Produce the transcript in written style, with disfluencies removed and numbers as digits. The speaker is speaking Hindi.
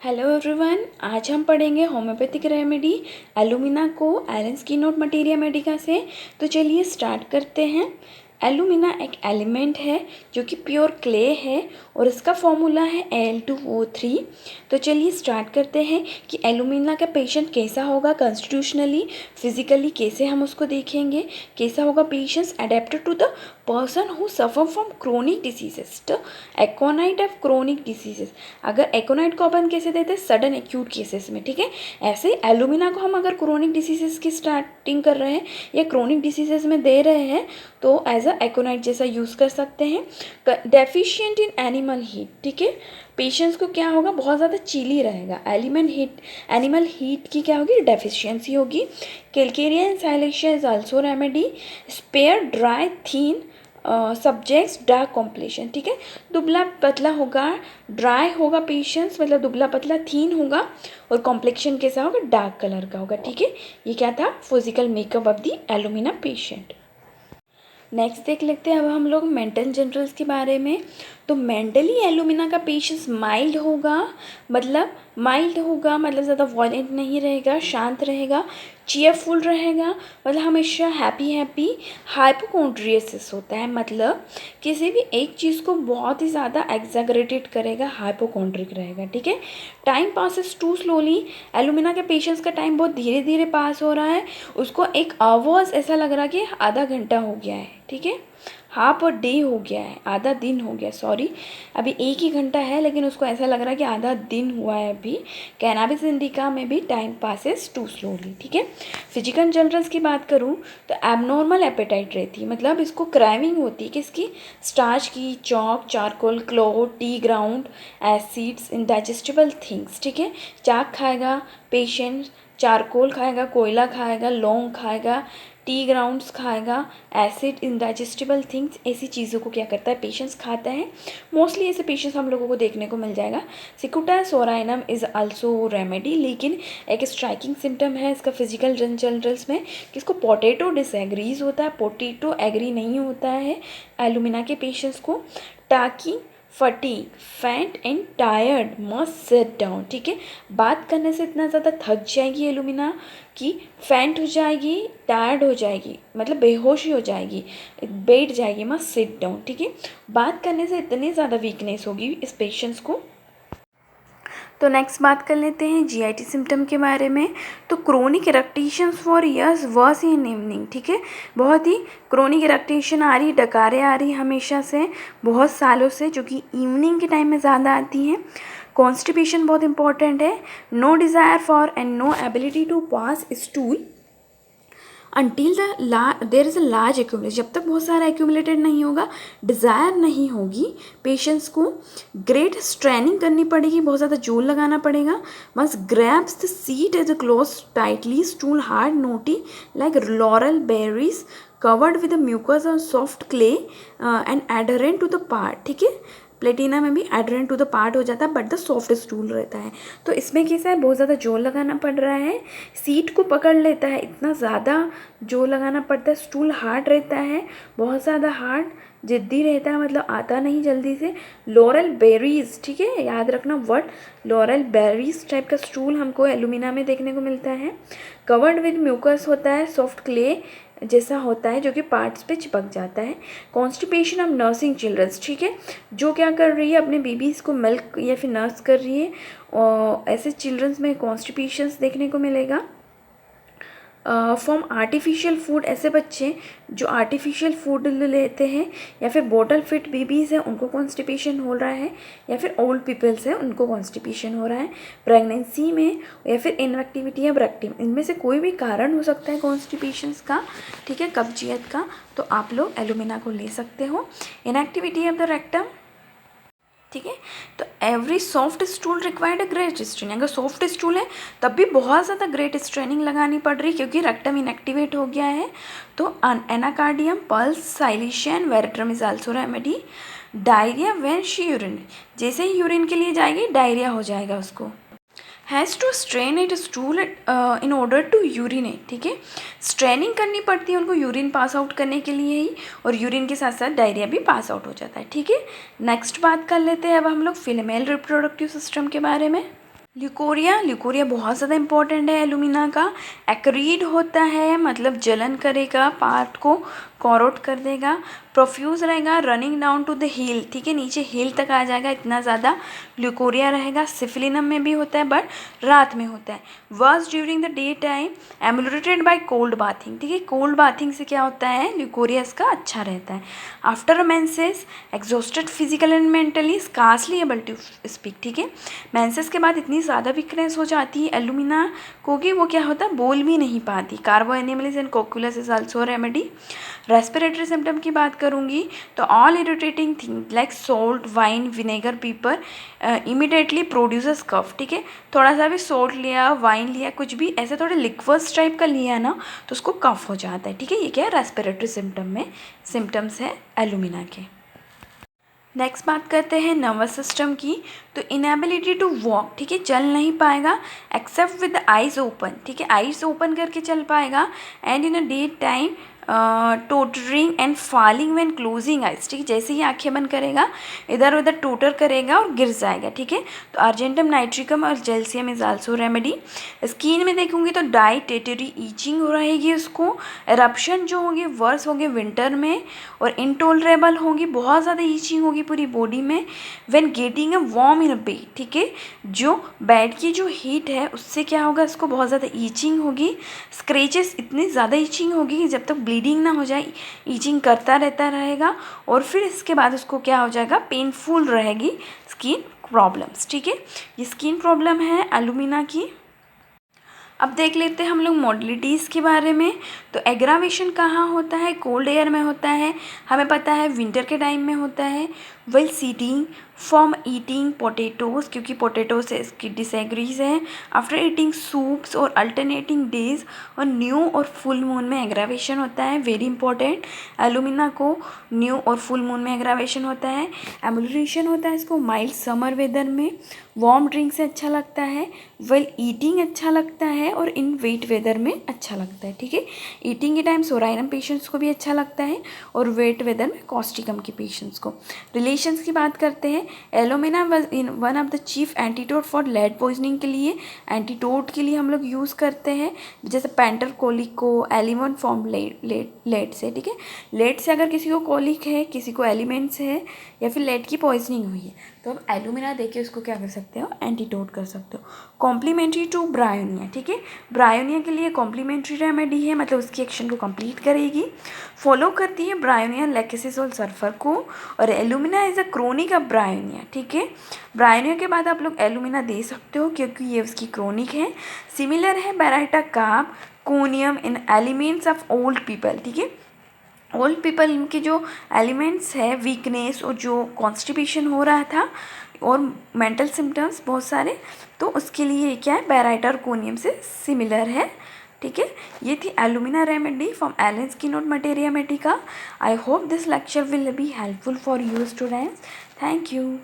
हेलो एवरीवन, आज हम पढ़ेंगे होम्योपैथिक रेमेडी एलुमिना को एलेंस कीनोट मटेरिया मेडिका से। तो चलिए स्टार्ट करते हैं। एलुमिना एक एलिमेंट है जो कि प्योर क्ले है और इसका फॉर्मूला है Al2O3। तो चलिए स्टार्ट करते हैं कि एलुमिना का पेशेंट कैसा होगा, कॉन्स्टिट्यूशनली फिजिकली कैसे हम उसको देखेंगे, कैसा होगा patients adapted to the person who suffer from chronic diseases. तो एकोनाइट ऑफ क्रोनिक डिसीजेस, अगर एकोनाइट को अपन कैसे देते हैं, सडन एक्यूट केसेस में, ठीक है। ऐसे एलुमिना को हम अगर क्रोनिक डिसीजेस की स्टार्टिंग कर रहे हैं या क्रोनिक डिसीजेस में दे रहे हैं तो एज अ एकोनाइट जैसा यूज़ कर सकते हैं। डेफिशिएंट इन एनिमल हीट, ठीक है। पेशेंट्स को क्या होगा, बहुत ज़्यादा चिली रहेगा, एनिमल हीट की क्या होगी, डेफिशिएंसी होगी। Calcarea silicea is also remedy. Spare dry thin subjects dark complexion, ठीक है। दुबला पतला होगा, ड्राई होगा पेशेंट्स, मतलब दुबला पतला थीन होगा और कॉम्प्लेक्शन कैसा होगा, डार्क कलर का होगा, ठीक है। ये क्या था, physical makeup of the alumina patient. Next देख लेते हैं अब हम लोग मेंटल जनरल्स के बारे में। तो मेंटली एलुमिना का पेशेंस माइल्ड होगा, मतलब ज़्यादा वॉयलेंट नहीं रहेगा, शांत रहेगा, चीयरफुल रहेगा, मतलब हमेशा हैप्पी। हाइपोकॉन्ड्रियसिस होता है, मतलब किसी भी एक चीज़ को बहुत ही ज़्यादा एग्जैगरेटेड करेगा, हाइपोकॉन्ड्रिक रहेगा, ठीक है। Time passes too slowly, alumina के पेशेंट्स का टाइम बहुत धीरे धीरे पास हो रहा है, उसको एक आवर्स ऐसा लग रहा है कि आधा घंटा हो गया है, ठीक है। हाफ अ डे हो गया है, आधा दिन हो गया, सॉरी, अभी एक ही घंटा है लेकिन उसको ऐसा लग रहा है कि आधा दिन हुआ है अभी। कैनाबिस इंडिका में भी टाइम पासेस टू स्लोली, ठीक है। फिजिकल जनरल्स की बात करूँ तो एबनॉर्मल एपेटाइट रहती है, मतलब इसको क्राइविंग होती है किसकी, स्टार्च की, chalk, charcoal, clove, tea grounds, acids, indigestible things, ठीक है। चाक खाएगा पेशेंट, चारकोल खाएगा, कोयला खाएगा, लौंग खाएगा, टी ग्राउंड्स खाएगा, एसिड, इनडाइजेस्टिबल थिंग्स, ऐसी चीज़ों को क्या करता है, पेशेंट्स खाता है। मोस्टली ऐसे पेशेंट्स हम लोगों को देखने को मिल जाएगा। सिकुटा सोराइनम इज़ आल्सो रेमेडी, लेकिन एक स्ट्राइकिंग सिम्टम है इसका फिजिकल जनरल्स में कि इसको पोटैटो डिसएग्रीज होता है, पोटैटो एग्री नहीं होता है एलुमिना के पेशेंट्स को। टाकी, fatigue, faint and tired, must sit down, ठीक है। बात करने से इतना ज़्यादा थक जाएगी एलुमिना कि फैंट हो जाएगी, टायर्ड हो जाएगी, मतलब बेहोशी हो जाएगी, बैठ जाएगी, मस्ट सिट डाउन, ठीक है। बात करने से इतनी ज़्यादा वीकनेस होगी इस पेशेंट्स को। तो नेक्स्ट बात कर लेते हैं जीआईटी सिम्टम के बारे में। तो chronic eructation for years worse in evening, ठीक है। बहुत ही क्रोनिक इरेक्टेशन आ रही, डकारें आ रही हमेशा से, बहुत सालों से, जो कि इवनिंग के टाइम में ज़्यादा आती हैं। कॉन्स्टिपेशन बहुत इंपॉर्टेंट है। No desire for and no ability to pass stool until there is a large accumulation, जब तक बहुत सारा एक्यूमुलेटेड नहीं होगा, डिज़ायर नहीं होगी, पेशेंट्स को ग्रेट स्ट्रेनिंग करनी पड़ेगी, बहुत ज़्यादा जोर लगाना पड़ेगा। Must grabs the seat as a close tightly, stool hard knotty like laurel berries covered with mucus और soft clay and adherent to the part, ठीक है। प्लेटिना में भी एडरेंट टू द पार्ट हो जाता है बट द सॉफ्ट स्टूल रहता है। तो इसमें कैसा है, बहुत ज़्यादा जोर लगाना पड़ रहा है, सीट को पकड़ लेता है, इतना ज़्यादा जोर लगाना पड़ता है। स्टूल हार्ड रहता है, बहुत ज़्यादा हार्ड, जिद्दी रहता है, मतलब आता नहीं जल्दी से। लॉरल बेरीज, ठीक है, याद रखना वर्ड, लॉरल बेरीज टाइप का स्टूल हमको एलुमिना में देखने को मिलता है। कवर्ड विद म्यूकस होता है, सॉफ्ट क्ले जैसा होता है जो कि पार्ट्स पे चिपक जाता है। कॉन्स्टिपेशन ऑफ नर्सिंग चिल्ड्रंस, ठीक है, जो क्या कर रही है, अपने बेबीज़ को मिल्क या फिर नर्स कर रही है, और ऐसे चिल्ड्रंस में कॉन्स्टिपेशंस देखने को मिलेगा। फ्रॉम आर्टिफिशियल फूड, ऐसे बच्चे जो आर्टिफिशियल फूड लेते हैं या फिर बॉटल फिट बेबीज़ हैं उनको कॉन्स्टिपेशन हो रहा है, या फिर ओल्ड पीपल्स हैं उनको कॉन्स्टिपेशन हो रहा है। प्रेगनेंसी में या फिर इनएक्टिविटी या रेक्टम, इनमें से कोई भी कारण हो सकता है कॉन्स्टिपेशंस का, ठीक है, कब्जियत का, तो आप लोग एलुमिना को ले सकते हो। इनएक्टिविटी ऑफ द रेक्टम, ठीक है। तो every soft stool required a great straining, अगर सॉफ्ट स्टूल है तब भी बहुत ज़्यादा ग्रेट स्ट्रेनिंग लगानी पड़ रही क्योंकि रेक्टम इनएक्टिवेट हो गया है। तो anacardium, puls, silicea, veratrum is also remedy. Diarrhoea when she urine, जैसे ही यूरिन के लिए जाएगी डायरिया हो जाएगा उसको। Has to strain it stool in order to urinate, ठीक है, स्ट्रेनिंग करनी पड़ती है उनको यूरिन पास आउट करने के लिए ही, और यूरिन के साथ साथ डायरिया भी पास आउट हो जाता है, ठीक है। नेक्स्ट बात कर लेते हैं अब हम लोग फीमेल रिप्रोडक्टिव सिस्टम के बारे में। ल्यूकोरिया बहुत ज़्यादा इंपॉर्टेंट है एलुमिना का। एक्रीड होता है मतलब जलन करेगा, पार्ट को कॉरोड कर देगा। प्रोफ्यूज रहेगा, running down to the heel, ठीक है, नीचे हील तक आ जाएगा, इतना ज़्यादा ल्यूकोरिया रहेगा। सिफिलिनम में भी होता है बट रात में होता है। Worse during the day time, emulated by cold bathing, ठीक है, कोल्ड बाथिंग से क्या होता है, ल्यूकोरिया इसका अच्छा रहता है। After menses, exhausted physical and mentally, scarcely able to speak, ठीक है, मेंसेस के बाद इतनी ज़्यादा वीकनेस हो जाती है एलुमिना को कि वो क्या होता है, बोल भी नहीं पाती। Carbo animalis and cocculus is also remedy. Respiratory symptom की बात करूँगी तो all irritating thing like salt, wine, vinegar, pepper immediately produces cough, ठीक है, थोड़ा सा भी सोल्ट लिया, वाइन लिया, कुछ भी ऐसे थोड़े लिक्विड्स टाइप का लिया ना तो उसको कफ हो जाता है, ठीक है। ये क्या है, रेस्पिरेटरी सिम्टम में सिम्टम्स है एलुमिना के। नेक्स्ट बात करते हैं नर्वस सिस्टम की। तो इनएबिलिटी टू वॉक, ठीक है, चल नहीं पाएगा एक्सेप्ट विद आइज ओपन, ठीक है, आइज ओपन करके चल पाएगा। And in a day time tottering and falling when closing eyes, ठीक है, जैसे ही आंखें बंद करेगा इधर उधर टोटर करेगा और गिर जाएगा, ठीक है। तो अर्जेंटम नाइट्रिकम और जेल्सियम इज आल्सो रेमेडी। स्किन में देखूंगी तो डाई टेटरी ईचिंग हो रहेगी उसको। एरप्शन जो होंगे वर्स होंगे विंटर में, और इंटॉलरेबल होंगी, बहुत ज़्यादा ईचिंग होगी पूरी बॉडी में। When getting a warm in a bed, ठीक है, जो बेड की जो हीट है उससे क्या होगा, इसको बहुत ज़्यादा ईचिंग होगी। स्क्रेचेस, इतनी ज़्यादा ईचिंग होगी कि जब तक ब्लीडिंग ना हो जाए ईचिंग करता रहता रहेगा, और फिर इसके बाद उसको क्या हो जाएगा, पेनफुल रहेगी स्किन प्रॉब्लम्स, ठीक है। ये स्किन प्रॉब्लम है एलुमिना की। अब देख लेते हैं हम लोग मॉडलिटीज़ के बारे में। तो एग्रावेशन कहाँ होता है, कोल्ड एयर में होता है, हमें पता है विंटर के टाइम में होता है। Well sitting, from eating potatoes, क्योंकि पोटैटो से इसकी डिसएग्रीज है। आफ्टर ईटिंग सूप्स और अल्टरनेटिंग डेज, और न्यू और फुल मून में एग्रावेशन होता है, वेरी इंपॉर्टेंट। एलुमिना को न्यू और फुल मून में एग्रावेशन होता है। एमुलेशन होता है इसको माइल्ड समर वेदर में। वार्म ड्रिंक से अच्छा लगता है। वेल ईटिंग अच्छा लगता है, और इन वेट वेदर में अच्छा लगता है, ठीक है। ईटिंग के टाइम सोराइनम पेशेंट्स को भी अच्छा लगता है, और वेट वेदर में कॉस्टिकम के पेशेंट्स को। रिलेशंस की बात करते हैं। Alumina was in one of the chief antidote for lead poisoning के लिए, एंटीडोट के लिए हम लोग यूज़ करते हैं, जैसे पेंटर कोलिक को एलिमेंट फॉर्म लेड से, ठीक है। लेड से अगर किसी को कोलिक है, किसी को एलिमेंट्स है, या फिर लेड की पॉइजनिंग हुई है, तो आप एलुमिना देके उसको क्या कर सकते हो, एंटीडोट कर सकते हो। कॉम्प्लीमेंट्री टू ब्रायोनिया, ठीक है, ब्रायोनिया के लिए कॉम्प्लीमेंट्री रेमेडी है, मतलब उसकी एक्शन को कंप्लीट करेगी। फॉलो करती है ब्रायोनिया लैकेसिस और सल्फर को, और alumina is a chronic of bryonia, ठीक है। ब्रायोनिया के बाद आप लोग एलुमिना दे सकते हो क्योंकि ये उसकी क्रोनिक है। सिमिलर है baryta carb conium in elements of old people, ठीक है। ओल्ड पीपल के जो एलिमेंट्स है, वीकनेस और जो कॉन्स्टिपेशन हो रहा था और मेंटल सिम्टम्स बहुत सारे, तो उसके लिए क्या है, बेराइटा और कोनियम से सिमिलर है, ठीक है। ये थी alumina remedy from Allen keynote materia medica. I hope this lecture will be helpful for you students. Thank you.